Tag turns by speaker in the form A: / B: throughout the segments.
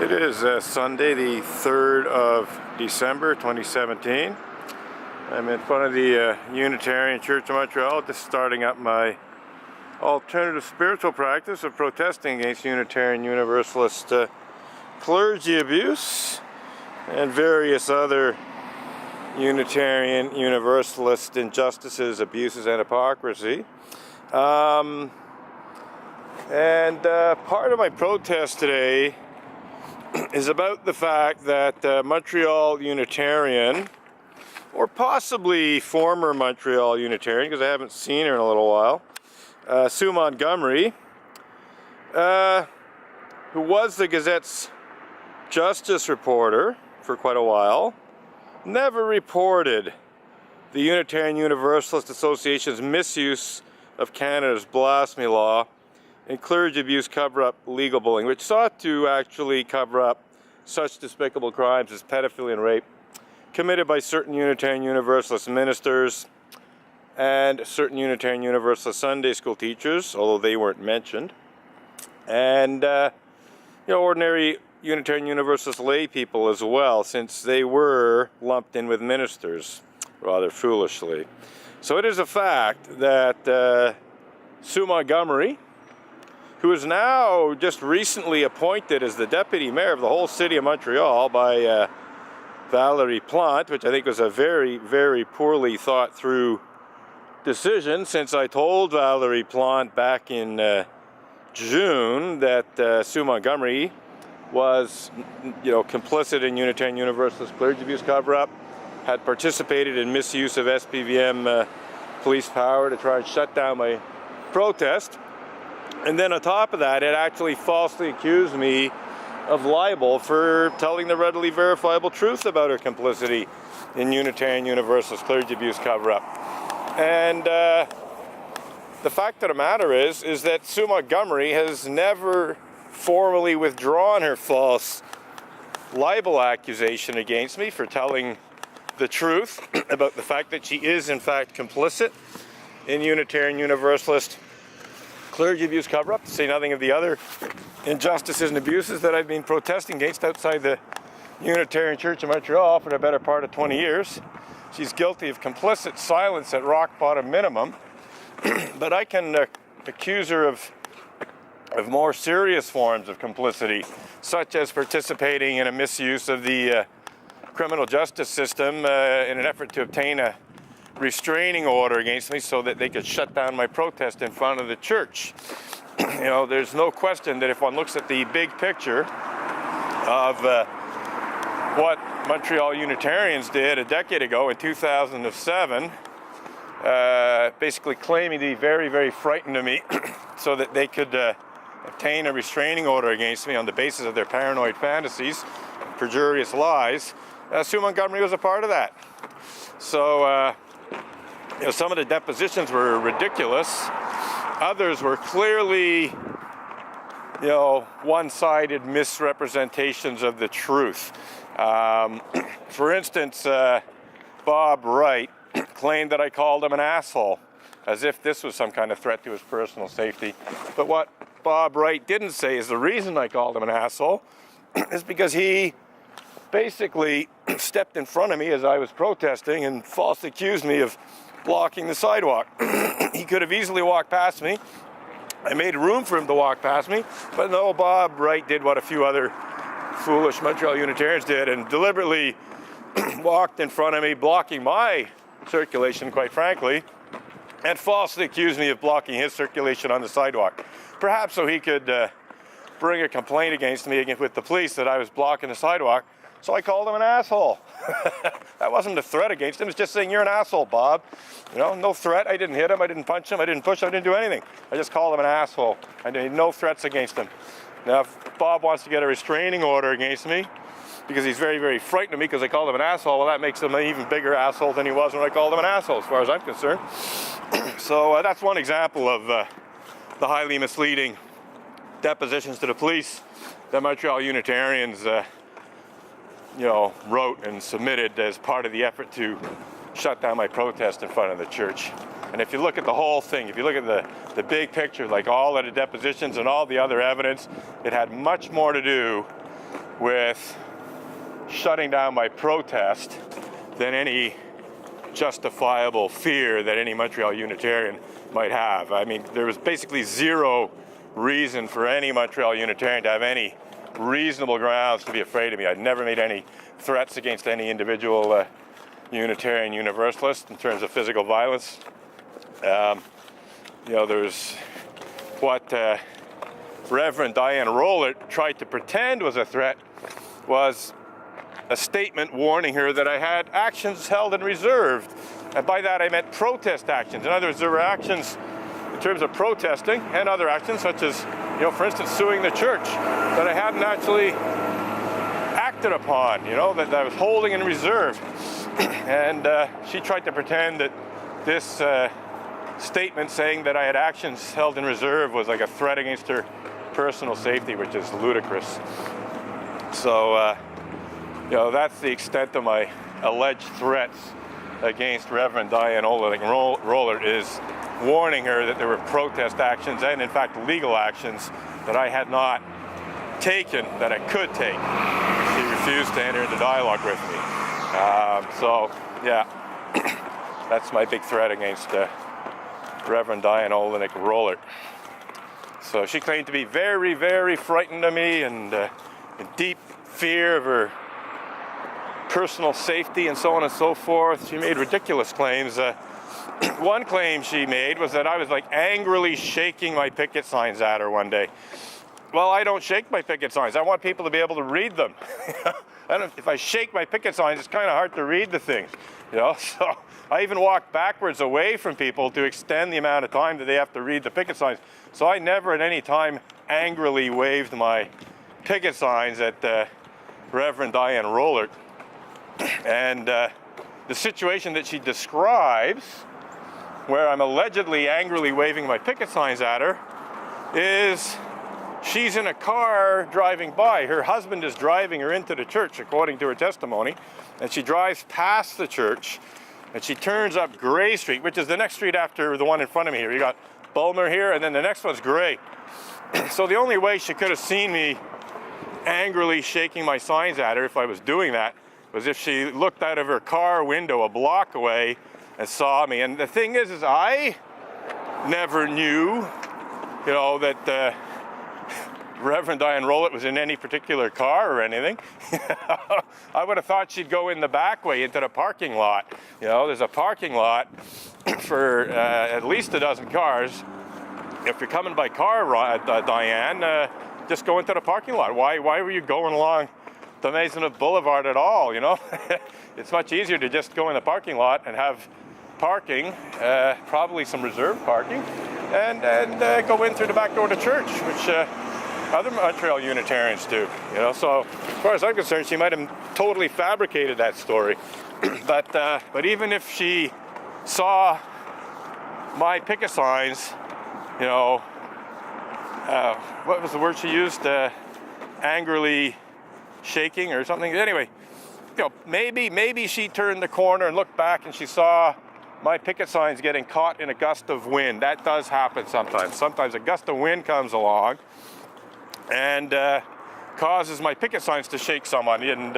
A: It is Sunday, the 3rd of December, 2017. I'm in front of the Unitarian Church of Montreal, just starting up my alternative spiritual practice of protesting against Unitarian Universalist clergy abuse and various other Unitarian Universalist injustices, abuses, and hypocrisy. Part of my protest today is about the fact that Montreal Unitarian, or possibly former Montreal Unitarian, because I haven't seen her in a little while, Sue Montgomery, who was the Gazette's justice reporter for quite a while, never reported the Unitarian Universalist Association's misuse of Canada's blasphemy law and clergy abuse cover-up legal bullying, which sought to actually cover up such despicable crimes as pedophilia and rape committed by certain Unitarian Universalist ministers and certain Unitarian Universalist Sunday school teachers, although they weren't mentioned, and ordinary Unitarian Universalist lay people as well, since they were lumped in with ministers rather foolishly. So it is a fact that Sue Montgomery, who is now just recently appointed as the deputy mayor of the whole city of Montreal by Valerie Plante, which I think was a very, very poorly thought through decision, since I told Valerie Plante back in June that Sue Montgomery was, complicit in Unitarian Universalist clergy abuse cover-up, had participated in misuse of SPVM police power to try and shut down my protest. And then on top of that, it actually falsely accused me of libel for telling the readily verifiable truth about her complicity in Unitarian Universalist clergy abuse cover-up. And the fact of the matter is that Sue Montgomery has never formally withdrawn her false libel accusation against me for telling the truth about the fact that she is in fact complicit in Unitarian Universalist clergy abuse cover-up, to say nothing of the other injustices and abuses that I've been protesting against outside the Unitarian Church of Montreal for the better part of 20 years. She's guilty of complicit silence at rock bottom minimum, but I can accuse her of more serious forms of complicity, such as participating in a misuse of the criminal justice system in an effort to obtain a restraining order against me so that they could shut down my protest in front of the church. There's no question that if one looks at the big picture of what Montreal Unitarians did a decade ago in 2007, basically claiming to be very, very frightened of me so that they could obtain a restraining order against me on the basis of their paranoid fantasies, perjurious lies, Sue Montgomery was a part of that. So, some of the depositions were ridiculous. Others were clearly, one-sided misrepresentations of the truth. For instance, Bob Wright claimed that I called him an asshole, as if this was some kind of threat to his personal safety. But what Bob Wright didn't say is the reason I called him an asshole is because he basically stepped in front of me as I was protesting and falsely accused me of blocking the sidewalk. He could have easily walked past me. I made room for him to walk past me, but no, Bob Wright did what a few other foolish Montreal Unitarians did and deliberately walked in front of me, blocking my circulation, quite frankly, and falsely accused me of blocking his circulation on the sidewalk. Perhaps so he could bring a complaint against me with the police that I was blocking the sidewalk. So I called him an asshole. That wasn't a threat against him. It's just saying, you're an asshole, Bob. No threat. I didn't hit him. I didn't punch him. I didn't push him. I didn't do anything. I just called him an asshole. I made no threats against him. Now, if Bob wants to get a restraining order against me because he's very, very frightened of me because I called him an asshole, well, that makes him an even bigger asshole than he was when I called him an asshole, as far as I'm concerned. So that's one example of the highly misleading depositions to the police that Montreal Unitarians wrote and submitted as part of the effort to shut down my protest in front of the church. And if you look at the whole thing, if you look at the big picture, like all of the depositions and all the other evidence, it had much more to do with shutting down my protest than any justifiable fear that any Montreal Unitarian might have. I mean, there was basically zero reason for any Montreal Unitarian to have any reasonable grounds to be afraid of me. I'd never made any threats against any individual Unitarian Universalist in terms of physical violence. There's what Reverend Diane Rollert tried to pretend was a threat was a statement warning her that I had actions held in reserve. And by that I meant protest actions. In other words, there were actions in terms of protesting and other actions such as, for instance, suing the church that I hadn't actually acted upon, that I was holding in reserve. And she tried to pretend that this statement saying that I had actions held in reserve was like a threat against her personal safety, which is ludicrous. So, that's the extent of my alleged threats against Reverend Diane Rollert, is warning her that there were protest actions and, in fact, legal actions that I had not taken that I could take. She refused to enter into dialogue with me. That's my big threat against Reverend Diane Rollert. So she claimed to be very, very frightened of me and in deep fear of her personal safety and so on and so forth. She made ridiculous claims. One claim she made was that I was angrily shaking my picket signs at her one day. Well, I don't shake my picket signs. I want people to be able to read them. If I shake my picket signs, it's kind of hard to read the things. So I even walk backwards away from people to extend the amount of time that they have to read the picket signs. So I never at any time angrily waved my picket signs at Reverend Diane Rollert. And the situation that she describes, where I'm allegedly angrily waving my picket signs at her, is she's in a car driving by. Her husband is driving her into the church, according to her testimony, and she drives past the church, and she turns up Gray Street, which is the next street after the one in front of me here. You got Bulmer here, and then the next one's Gray. So the only way she could have seen me angrily shaking my signs at her if I was doing that was if she looked out of her car window a block away and saw me. And the thing is I never knew, that Reverend Diane Rollert was in any particular car or anything. I would have thought she'd go in the back way into the parking lot. There's a parking lot for at least a dozen cars. If you're coming by car, Diane, just go into the parking lot. Why were you going along the Maisonneuve Boulevard at all, It's much easier to just go in the parking lot and have parking, probably some reserved parking, and go in through the back door to church, which other Montreal Unitarians do, So as far as I'm concerned, she might have totally fabricated that story. But even if she saw my picket signs, what was the word she used? Angrily shaking or something. Anyway, maybe she turned the corner and looked back and she saw my picket signs getting caught in a gust of wind. That does happen sometimes. Sometimes a gust of wind comes along and causes my picket signs to shake somewhat. And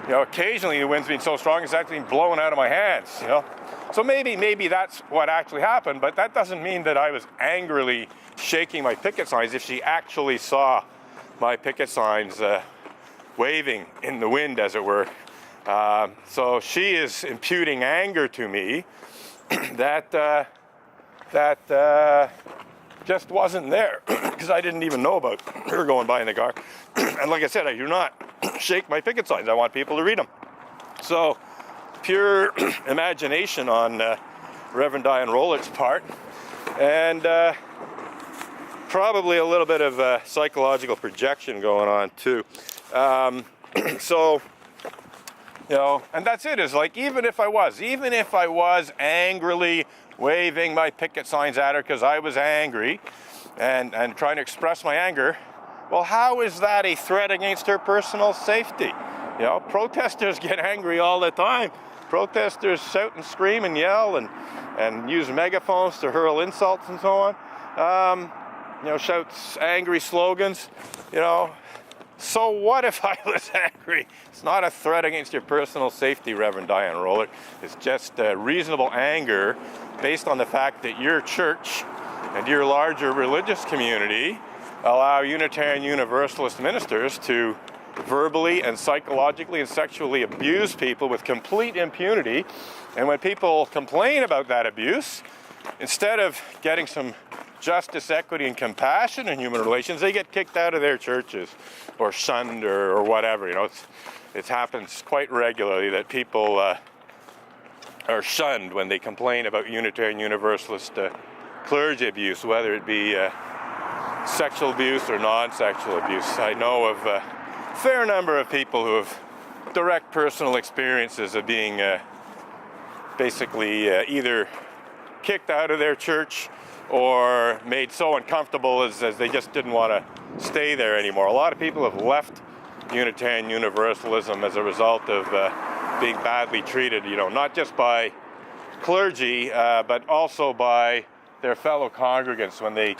A: occasionally the wind's been so strong it's actually blowing out of my hands. So maybe that's what actually happened, but that doesn't mean that I was angrily shaking my picket signs if she actually saw my picket signs waving in the wind, as it were. So she is imputing anger to me that just wasn't there because I didn't even know about her going by in the car. And like I said, I do not shake my picket signs. I want people to read them. So pure imagination on Reverend Diane Rollert's part, and probably a little bit of psychological projection going on too. And that's it. Is even if I was angrily waving my picket signs at her because I was angry and trying to express my anger, well, how is that a threat against her personal safety? Protesters get angry all the time. Protesters shout and scream and yell and use megaphones to hurl insults and so on. Shouts angry slogans. So what if I was angry? It's not a threat against your personal safety, Reverend Diane Roller. It's just reasonable anger based on the fact that your church and your larger religious community allow Unitarian Universalist ministers to verbally and psychologically and sexually abuse people with complete impunity. And when people complain about that abuse, instead of getting some justice, equity, and compassion in human relations, they get kicked out of their churches or shunned or whatever. You know, it happens quite regularly that people are shunned when they complain about Unitarian Universalist clergy abuse, whether it be sexual abuse or non-sexual abuse. I know of a fair number of people who have direct personal experiences of being basically either kicked out of their church or made so uncomfortable as they just didn't want to stay there anymore. A lot of people have left Unitarian Universalism as a result of being badly treated, you know, not just by clergy, but also by their fellow congregants when they,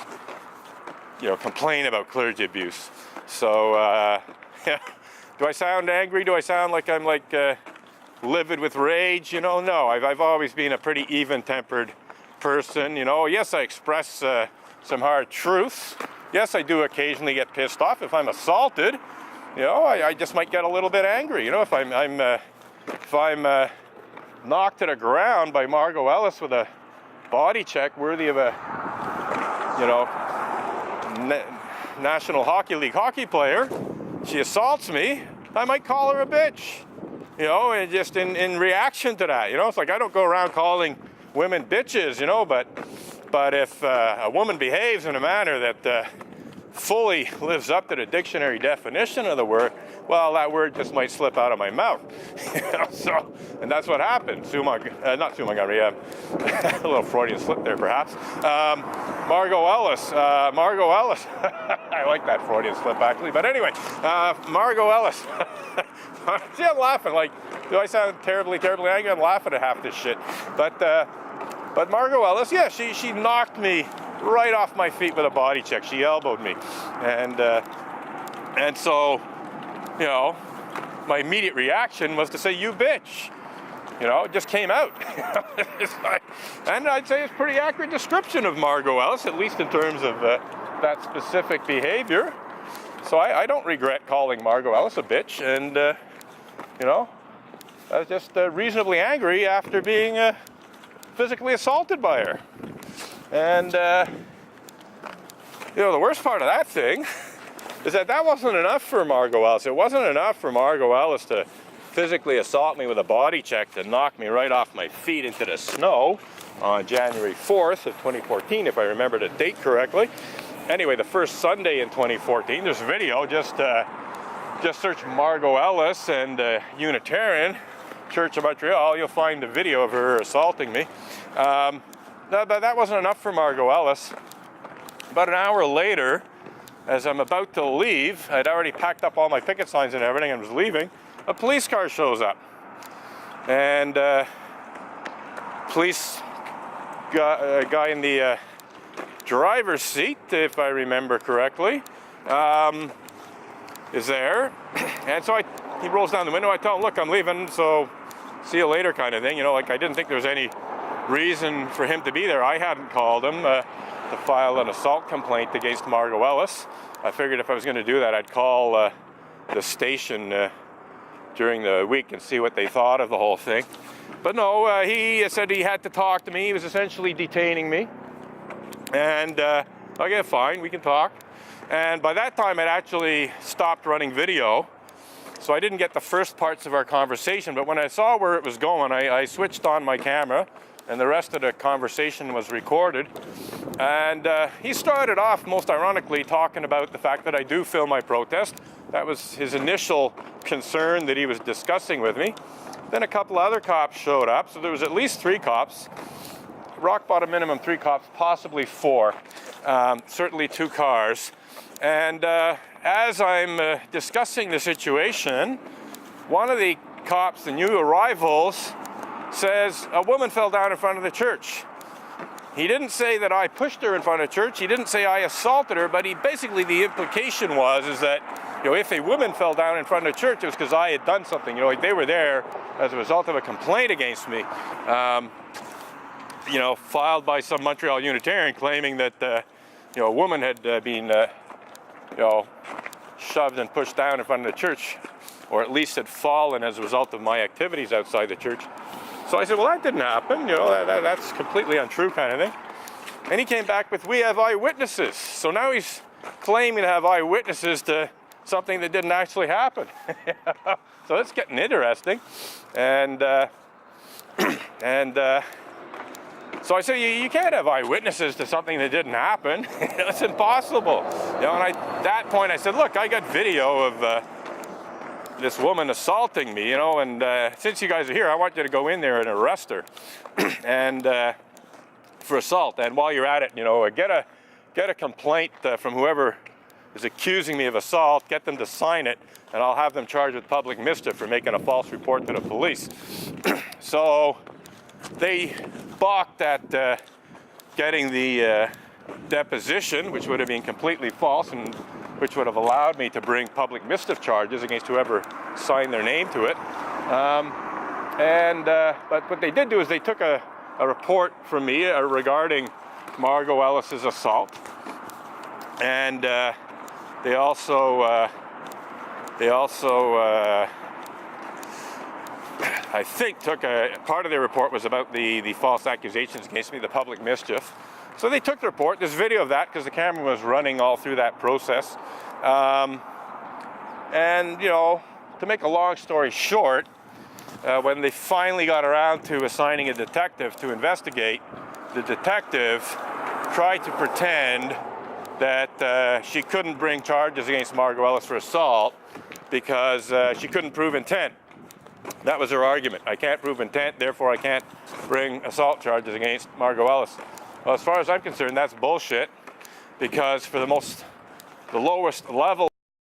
A: you know, complain about clergy abuse. So, yeah. Do I sound angry? Do I sound like I'm like livid with rage? You know, no. I've always been a pretty even-tempered person. You know, yes, I express some hard truths. Yes, I do occasionally get pissed off if I'm assaulted. You know, I just might get a little bit angry. You know, if I'm knocked to the ground by Margot Ellis with a body check worthy of a, you know, National Hockey League hockey player, she assaults me, I might call her a bitch. You know, and just in reaction to that. You know, it's like I don't go around calling women bitches, you know, but if a woman behaves in a manner that fully lives up to the dictionary definition of the word, well, that word just might slip out of my mouth. You know, so, and that's what happened. Not Sue Montgomery, a little Freudian slip there, perhaps. Margot Ellis. I like that Freudian slip, actually. But anyway, Margot Ellis. See, I'm laughing. Like, do I sound terribly, terribly angry? I'm laughing at half this shit. But Margot Ellis, yeah, she knocked me right off my feet with a body check. She elbowed me, and so, you know, my immediate reaction was to say, "You bitch." You know, it just came out. And I'd say it's a pretty accurate description of Margot Ellis, at least in terms of that specific behavior. So I don't regret calling Margot Ellis a bitch, and you know, I was just reasonably angry after being physically assaulted by her. And you know, the worst part of that thing is that wasn't enough for Margot Ellis. It wasn't enough for Margot Ellis to physically assault me with a body check to knock me right off my feet into the snow on January 4th of 2014, if I remember the date correctly. Anyway, the first Sunday in 2014, there's a video, just search Margot Ellis and Unitarian Church of Montreal, you'll find the video of her assaulting me. But that wasn't enough for Margot Ellis. About an hour later, as I'm about to leave, I'd already packed up all my picket signs and everything and was leaving, a police car shows up. And police guy in the driver's seat, if I remember correctly, is there. And so he rolls down the window. I tell him, look, I'm leaving, so see you later kind of thing. You know, like I didn't think there was any reason for him to be there. I hadn't called him to file an assault complaint against Margot Ellis. I figured if I was going to do that, I'd call the station during the week and see what they thought of the whole thing. But no, he said he had to talk to me. He was essentially detaining me. And okay, fine, we can talk. And by that time, I'd actually stopped running video. So I didn't get the first parts of our conversation. But when I saw where it was going, I switched on my camera. And the rest of the conversation was recorded. And he started off, most ironically, talking about the fact that I do film my protest. That was his initial concern that he was discussing with me. Then a couple other cops showed up, so there was at least 3 cops. Rock bottom minimum 3 cops, possibly 4. Certainly 2 cars. And as I'm discussing the situation, one of the cops, the new arrivals, says, a woman fell down in front of the church. He didn't say that I pushed her in front of church. He didn't say I assaulted her, but basically the implication was that if a woman fell down in front of the church, it was because I had done something. Like they were there as a result of a complaint against me, filed by some Montreal Unitarian claiming that, a woman had been, shoved and pushed down in front of the church, or at least had fallen as a result of my activities outside the church. So I said, well, that didn't happen. That's completely untrue kind of thing. And he came back with, we have eyewitnesses. So now he's claiming to have eyewitnesses to something that didn't actually happen. So it's getting interesting. And so I said, you can't have eyewitnesses to something that didn't happen. It's impossible. And at that point I said, look, I got video of this woman assaulting me, and since you guys are here, I want you to go in there and arrest her, and for assault. And while you're at it, get a complaint from whoever is accusing me of assault, get them to sign it, and I'll have them charged with public mischief for making a false report to the police. So they balked at getting the deposition, which would have been completely false and which would have allowed me to bring public mischief charges against whoever signed their name to it. But what they did do is they took a report from me regarding Margot Ellis's assault, and they also I think took part of their report was about the false accusations against me, the public mischief. So they took the report. There's video of that because the camera was running all through that process. To make a long story short, when they finally got around to assigning a detective to investigate, the detective tried to pretend that she couldn't bring charges against Margot Ellis for assault because she couldn't prove intent. That was her argument. I can't prove intent, therefore I can't bring assault charges against Margot Ellis. Well, as far as I'm concerned, that's bullshit, because for the lowest level